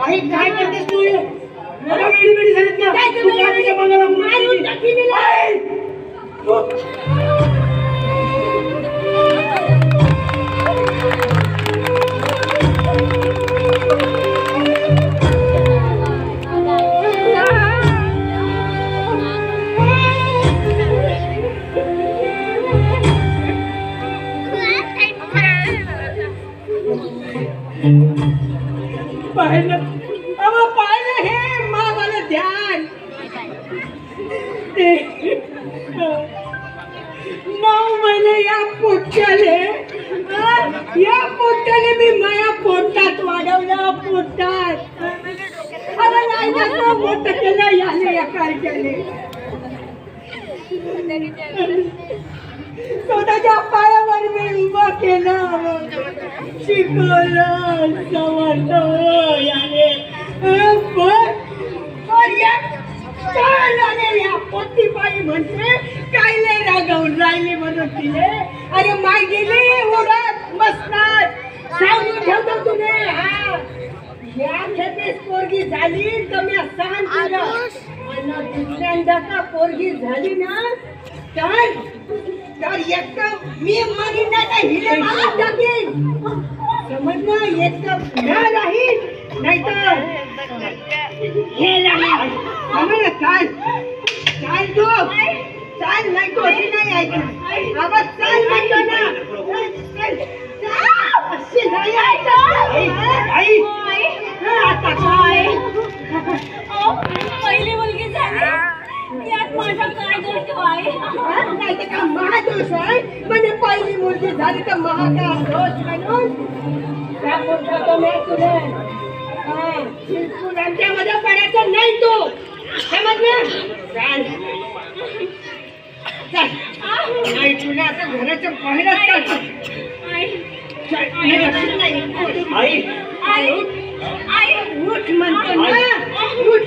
आई काय करतेस तू? आता वेळी वेळी झालीत ना. तू काय तुझ्या मनाला मारून टाकील. पाहिलं हे मला ध्यान 9 महिने या पोट्याने मी माया पोटात वाढवलं पोटात अरे नाही ना मोठं केलं याने एकार केले स्वतःच्या पायावर मी उभा केलं शिकवलं सवरलं याने पोटीपाई म्हणते कायले रागवून राहिले म्हणून तिने अरे माय गेली उडत मस्तात सांगून ठेवतो तुने या खेपेस पोरगी झाली तर मी सांग तुला दुसऱ्यांदा का पोरगी झाली ना तर एक मी मागीन ना हिले मला टाकीन समजलं एक ना राहील नाहीतर हे राहील समजलं चाल तू चाल नाही तो अशी नाही ऐकत आवाज चाल म्हणतो ना अशी नाही ऐकत आता काय पहिली मुलगी झाली यात माझा काय दोष आहे नाही तर का महादोष आहे म्हणजे पहिली मुलगी झाली तर महाकाल दोष म्हणून मध्ये पडायचं नाही तो समजलं नाही तुला आता घराच्या बाहेरच उठ म्हणतो ना उठ